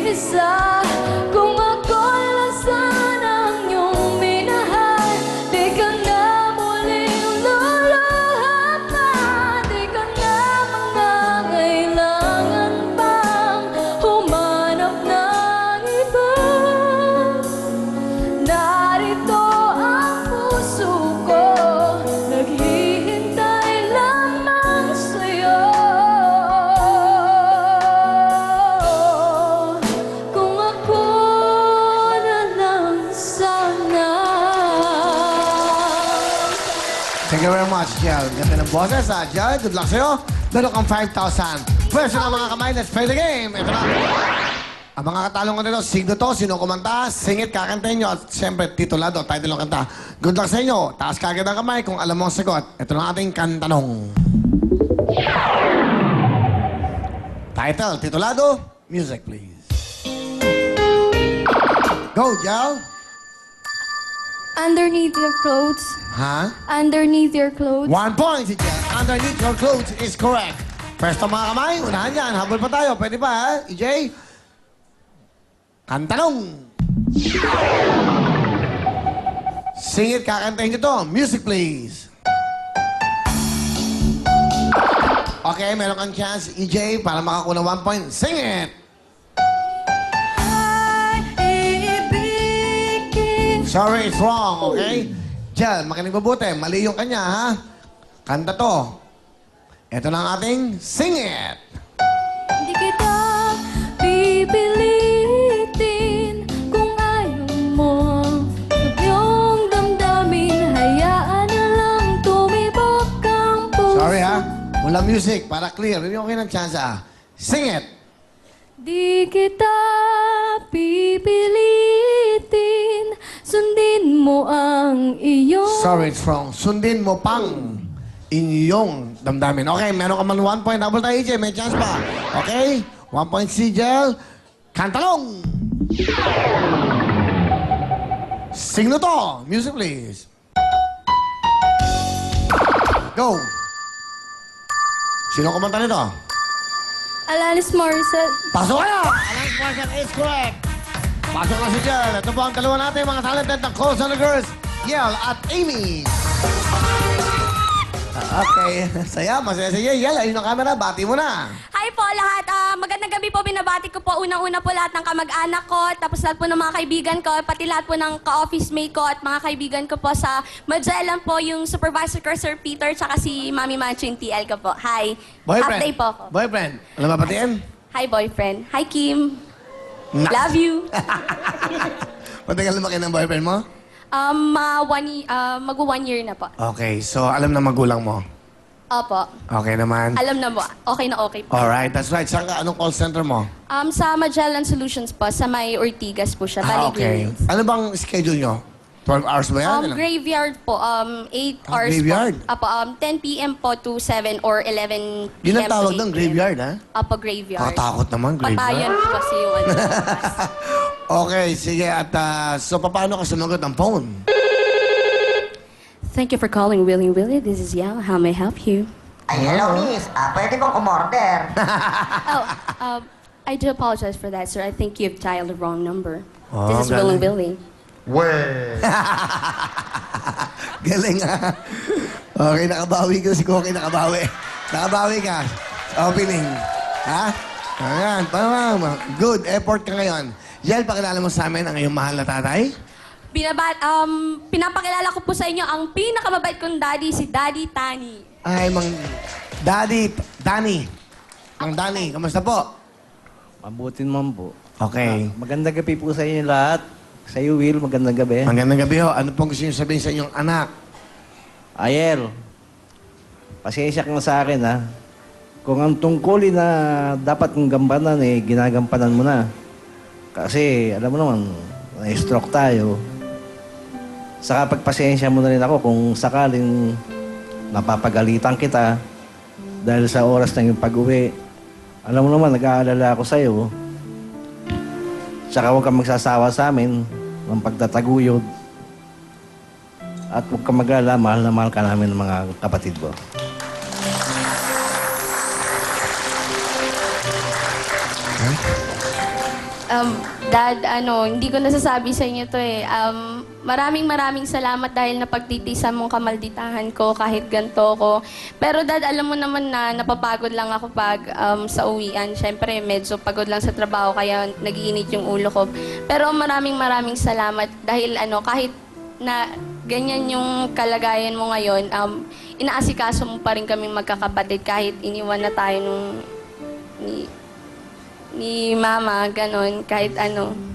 isa. Kung ako lang sana ang iyong minahal, di ka na muling luluha pa. Di ka na mangangailangan pang humanap ng iba. Narito ang puso ko, naghihintay lamang sa'yo. Kung ako na lang sana. Thank you very much, Jel. Ganda ng boses, ha? Jel, good luck sa'yo. Meron kang 5,000. Pwesto na mga kamay, let's play the game. Ito na. Ang mga katalungan nito, sino to, sino kumanta, singit, kakantahin nyo, at siyempre, titulado, title ng kanta. Good luck sa inyo. Taas kagad ang kamay kung alam mo ang sagot. Ito na ating kantanong. Title, titulado, music please. Go, Jel. Underneath your clothes, Ha? underneath your clothes. 1 point si Jel. Underneath your clothes is correct. Pwesto mga kamay, unahan yan. Habol pa tayo. Pwede pa, ha? EJ? Kantanong. Singit, kakantahin nyo to. Music, please. Okay, meron kang chance, EJ, para makakuha ng 1 point. Sing it! Sorry, it's wrong, okay? Jel, makinig mabuti. Mali yung kanya, ha? Kanta to. Ito na ang ating Sing It! Hindi kita pipilitin kung ayaw mo. Huwag iyong damdamin, hayaan na lang tumibok ang puso. Sorry, ha? Mula music, para clear. Hindi okay ng chance, ha? Sing it! Di kita pipilitin, sundin mo ang iyong... Sorry, it's wrong. Sundin mo pang inyong damdamin. Okay, meron ka man 1 point. Habol tayo, EJ. May chance pa. Okay? 1 point si Jel. Kantalong! Sing na to. Music, please. Go! Sino kumanta nito? Alanis Morissette. Pasok kayo! Alanis Morissette is correct. Pasok na si Jel. Ito po ang dalawa natin, mga talented ng Calls on the Girls, Yel at Amy. Okay. Saya, masaya si Yel. Ayun ang camera. Bati mo na. Hi po lahat. Magandang gabi po. Binabati ko po unang-una po lahat ng kamag-anak ko, tapos lahat po ng mga kaibigan ko, pati lahat po ng ka-office mate ko at mga kaibigan ko po sa Magellan po, yung supervisor ko, Sir Peter, tsaka si Mami Mancho, yung TL ko po. Hi. Boyfriend. Update po ako. Boyfriend. Alam ba batiin? Hi, boyfriend. Hi, Kim. Na- Love you. Matagal na ba kayo ng boyfriend mo? Mag-1 year na po. Okay. So, alam na magulang mo. Opo. Okay naman. Alam na po. Okay na okay po. Alright. That's right. Saan ka? Anong call center mo? Sa Magellan Solutions po, sa may Ortigas po siya. Okay. Taligay. Ano bang schedule nyo? 12 hours ba yan? Ano? Graveyard po, 8 hours graveyard? po. Apo, 10 p.m. po to 7 or 11 p.m. Yun ang tawag to 8 ng p.m. graveyard, ha? Apo, graveyard. Nakatakot naman, Patayan graveyard. po kasi yung ano. Okay, sige. At so, paano ka sumagot ng phone? Thank you for calling Willie Willie. This is Yao. How may I help you? Ay, hello, miss. Pwede bang umorder? I do apologize for that, sir. I think you've dialed the wrong number. Oh, This is galing. Willie Willie. Galing, ha? Okay, nakabawi ka si Koki. Nakabawi. Nakabawi ka. Opening. Ha? Ayan. Good. Effort ka ngayon. Yel, pakilala mo sa amin ang iyong mahal na tatay. Pinapakilala ko po sa inyo ang pinakamabait kong daddy, si Daddy Tani. Ay, Daddy, Danny. Mang Danny, kamusta po? Mabuti naman po. Okay. Magandang gabi po sa inyo lahat. Sa iyo, Will, magandang gabi. Magandang gabi ho. Ano pong gusto niyo sabihin sa inyong anak? Ayel, pasensya ka na sa akin, ha? Kung ang tungkulin na dapat kong gampanan, ginagampanan mo na. Kasi, alam mo naman, na-stroke tayo. Saka pagpasensya mo na rin ako kung sakaling napapagalitan kita dahil sa oras ng iyong pag-uwi. Alam mo naman, nag-aalala ako sa'yo. Saka huwag kang magsasawa sa amin ng pagtataguyod. At huwag kang mag-alala, mahal na mahal ka namin ng mga kapatid mo. Dad, hindi ko nasasabi sa inyo to eh. Maraming salamat dahil napagtitisan mong kamalditahan ko kahit ganito ko. Pero Dad, alam mo naman na napapagod lang ako pag sa uwian. Siyempre, medyo pagod lang sa trabaho kaya nagiinit yung ulo ko. Pero maraming salamat dahil kahit na ganyan yung kalagayan mo ngayon, inaasikaso mo pa rin kaming magkakapatid kahit iniwan na tayo ni Mama, ganon. Kahit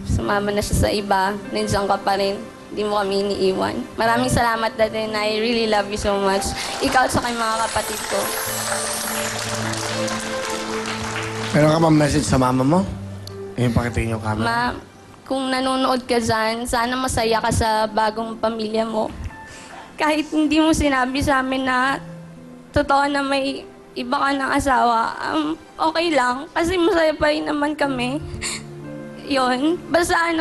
sumama na siya sa iba, nandiyan ka pa rin. Hindi mo kami iniiwan. Maraming salamat, Dad, and I really love you so much. Ikaw at sa kay mga kapatid ko. Meron ka bang message sa mama mo? Yung pakitingin yung camera. Ma, kung nanonood ka dyan, sana masaya ka sa bagong pamilya mo. Kahit hindi mo sinabi sa amin na totoo na may iba ka ng asawa, okay lang. Kasi masaya pa rin naman kami. Yun. Basta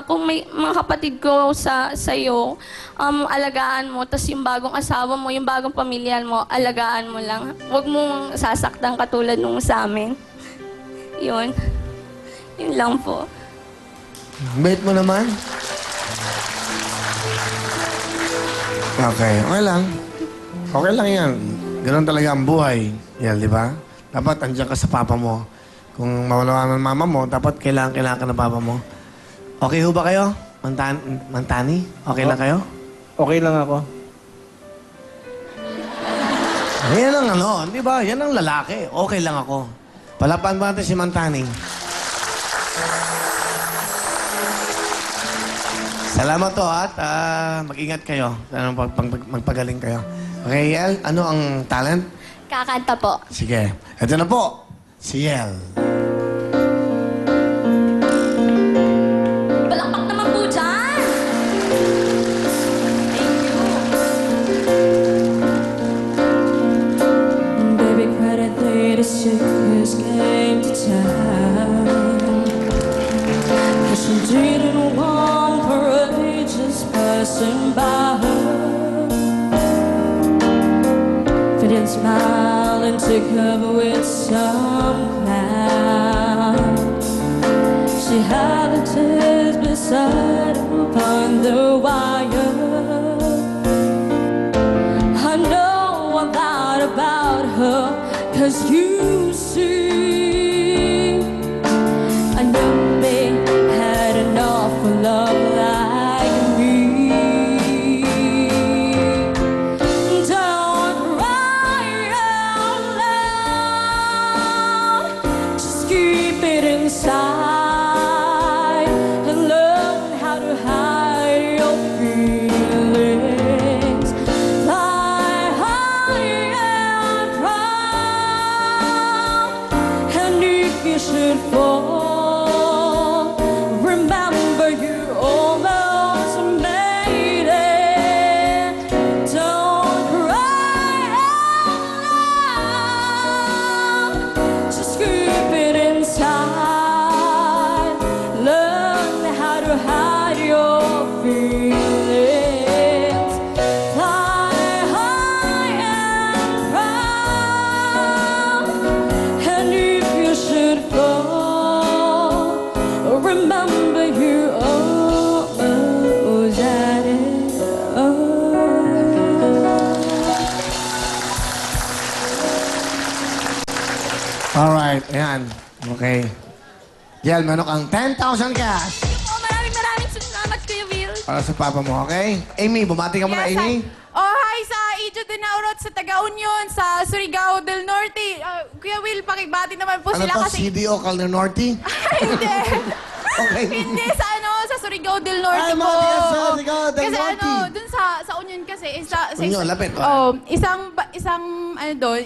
kung may mga kapatid ko sa'yo, alagaan mo. Tapos yung bagong asawa mo, yung bagong pamilya mo, alagaan mo lang. Huwag mong sasaktan katulad nung sa amin. Yun. Yun lang po. Bait mo naman. Okay lang. Okay lang yan. Ganun talaga ang buhay. Yan, di ba? Dapat andiyan ka sa papa mo. Kung mawala ng mama mo, dapat kailangan ka ng papa mo. Okay ho ba kayo? Mantani? Okay lang kayo? Okay lang ako. Yan ang di ba? Yan ang lalaki. Okay lang ako. Palapan ba natin si Mantani? Salamat to at mag-ingat kayo. Sana magpagaling kayo. Okay, Yel, ano ang talent? Kakanta po. Sige. Ito na po, si Yel. Palakpak naman po dyan! Thank you. Baby, credit latest chicks came to town. Cause she didn't want parade just passing by her. Didn't smile and take cover with some clown. She had the tears beside her upon the wire. I know a lot about her, cause you see, I know they had an awful love like me. Don't cry out loud, just keep it inside and learn how to hide your feelings. Fly high and proud, and if you should fall, remember you almost made it. Don't cry out loud, just keep it inside. Learn how to hide your feelings. Fly high and proud, and if you should fall, remember you almost had it all. Alright, ayan. Okay. Yel, meron kang 10,000 cash Maraming salamat, Kuya Will. para sa papa mo, okay? Amy, bumati ka muna, Yes, Amy. hi sa Ijo de Naurot, sa Taga Union, sa Surigao del Norte. Kuya Will, pakibati naman po Ano sila to, kasi... CDO Calder Norte? Hindi. Okay. Hindi, sa Surigao del Norte Ay, po. mga taga Surigao del kasi Norte. dun sa Union kasi, Union, lapit.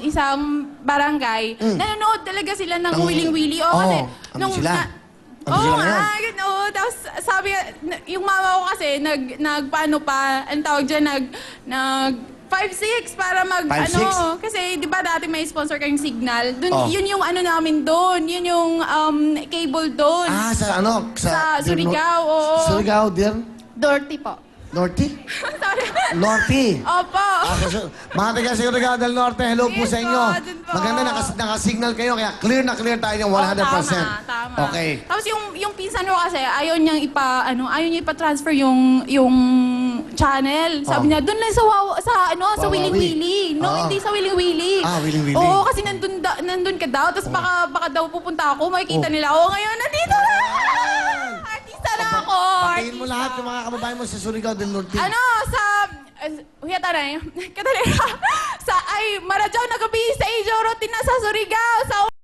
isang barangay, nanonood talaga sila ng Wiling-Wili. Oo, ano sila? Ano sila ngayon? Tapos sabi, yung mama ko kasi, nagpaano pa, anong tawag dyan, nag 5-6 para 5-6? kasi di ba dati may sponsor kayong Signal? Dun, Oh. Yun yung namin doon, yun yung cable doon. Sa Sa Surigao, oo. Surigao, dear? Dorothy po. Norty? Sorry. Norty. Opo. Mga taga Surigao del Norte, hello po Yes sa inyo. po, dun po. Maganda nakasignal kayo, kaya clear na clear tayo ng 100%. Tama. Okay. Tapos yung pinsan ko kasi, ayaw niya ipa-transfer yung channel. Sabi niya, doon lang sa Wawawi. Wiling Willy. No, Oo. hindi sa Wiling Willy. Wiling Willy. Oo, kasi nandun ka daw. Tapos baka daw pupunta ako, makikita nila. Oo, ngayon, nandito na! Artista na ako! Patiin mo lahat yung mga kababayan mo sa Surigao del Norte. Maradyaw na gabi sa Ijo Rotina sa Surigao, sa